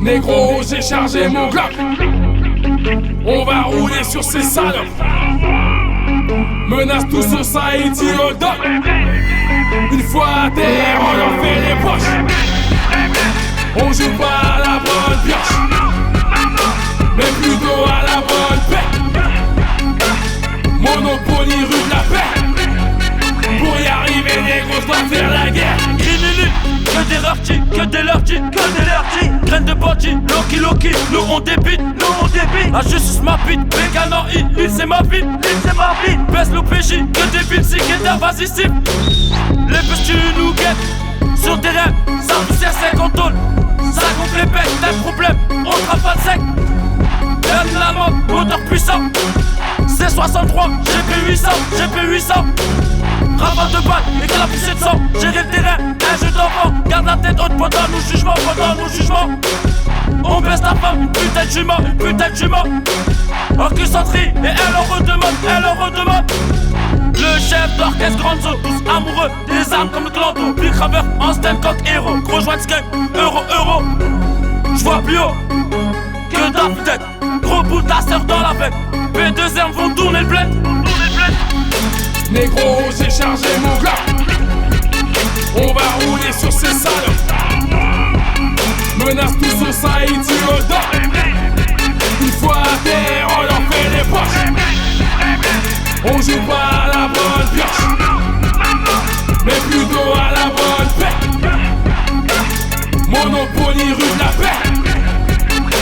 Négro, j'ai chargé mon Glock. On va rouler sur ces salopes. Menace tout society au doc. Une fois à terre, on leur fait les poches. On joue pas à la bonne pioche, mais plutôt à la bonne paix. Monopoly rue de la paix. Pour y arriver, négro, je dois faire la guerre. Criminel, que des rartis, que des lartis, que des lartis. Graines de bandit, Loki, nous on débite, La justice m'habite, Mégano, il c'est ma vie, Baisse l'OPJ, que des villes, si que vas-y cible. Les petits nous guettent, sur des rêves, ça poussière sec en tôle. Ça gonfle les bêtes, t'as problème, on trappe pas de sec. Donne la mode, moteur puissant. C63, GP800, Rabat de balle, et que la poussée de sang. Gérer le terrain, un jeu d'enfant. Garde la tête haute pendant nos jugements, On baisse ta femme, putain de jument, Orchestratrie, et elle en redemande, Le chef d'orchestre Granzo, tous amoureux des armes comme le clando. Big Raver, en Stancock héros. Gros joint de skunk, euro. J'vois plus haut que ta tête. Gros bout ta sœur dans la bec. P2R vont tourner le bled. Négro, j'ai chargé mon Glock. On va rouler sur ces salopes. Menace tout society au doc. Une fois à terre, on leur fait les poches. On joue pas à la bonne pioche, mais plutôt à la bonne paix. Monopoly rue de la paix.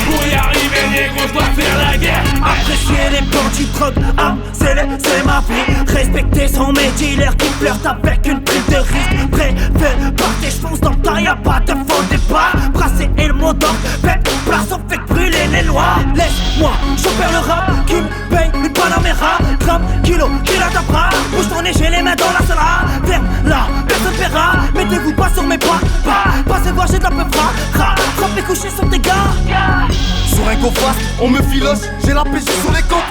Pour y arriver, négro, je dois faire la guerre. Apprécier les bandits, drogue, armes, c'est ma vie. Respecter son métier, l'air qui flirte avec une prise de risque. Prêt, fait, partir, j'fonce dans le tas, y'a pas de faux départ. Brasser et le mot d'ordre, pète, place, on fait brûler les lois. Laisse-moi choper le rap, qui me paye une Panamera. Gramme, kilo, tapera. Bouge ton nez, j'ai les mains dans la salle. Ferme là, personne verra. Mettez-vous pas sur mes bras, passez voir, j'ai de la peu fra. Frappe et coucher sur tes gars. Sur un coffre, on me filoche, j'ai la PG sur les côtes.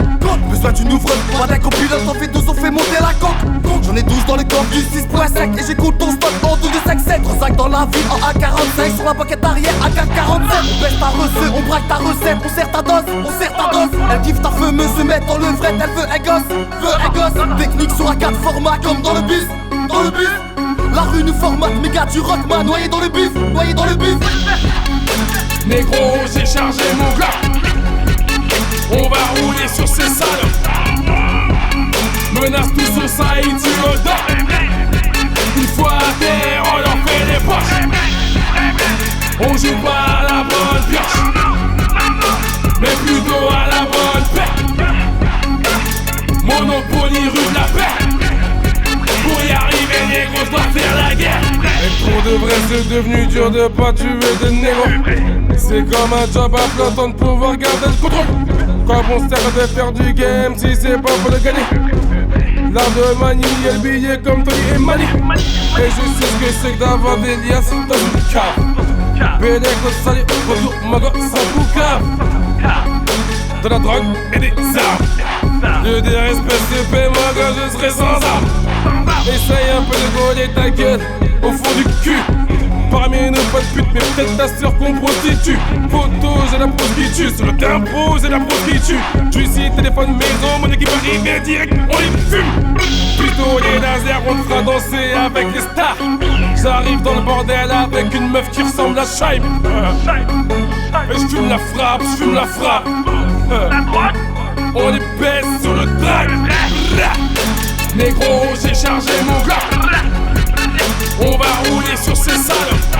Besoin d'une ouvreuse, pas d'un copilote, on fait 12, on fait monter la coque. J'en ai 12 dans le corps du 6.5 et j'écoute ton stock en 12 de 5-7. Resac dans la ville en A45, sur la banquette arrière AK-47. On baisse ta recette, on braque ta recette, on serre ta dose. Elle kiffe ta fameuse, se met dans le vrai, elle veut un gosse. Technique sur A4 format comme dans le bus. La rue nous formate, méga du rockman, noyé dans le bif. Négro, j'ai chargé mon Glock. On va rouler sur ces salopes. Menace tout society au doc. Une fois à terre, on leur fait les poches. On joue pas à la bonne pioche, mais plutôt à la bonne paix. Monopoly rue de la paix. Pour y arriver, négro, je dois faire la guerre. Être trop de vrai, c'est devenu dur de pas tuer des négros. C'est comme un job à plein temps de pouvoir garder le contrôle. Quoi bon sert de faire du game si c'est pas pour le gagner. L'art de manier le billet comme Tony et Mali. Et je sais ce que c'est que d'avoir des liasses dans une cave. Bénéco salé, retour, mago, sans boucave. De la drogue et des armes. Le DRSPCP, moi quand je serai sans armes. Essaye un peu de voler ta gueule au fond du cul. Parmi nos pas de pute, mais peut-être ta sœur qu'on prostitue. Photo, j'ai la prostitue. Sur le terrain pro, j'ai la prostitue. Juicy, téléphone, maison, mon équipe arrive direct, on les fume. Plutôt les lasers, on te fera danser avec les stars. J'arrive dans le bordel avec une meuf qui ressemble à Scheib. Et j'fume la frappe. On les baisse sur le drag. Négro, j'ai chargé mon Glock. On va rouler sur ces salopes.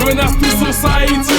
Menace tout society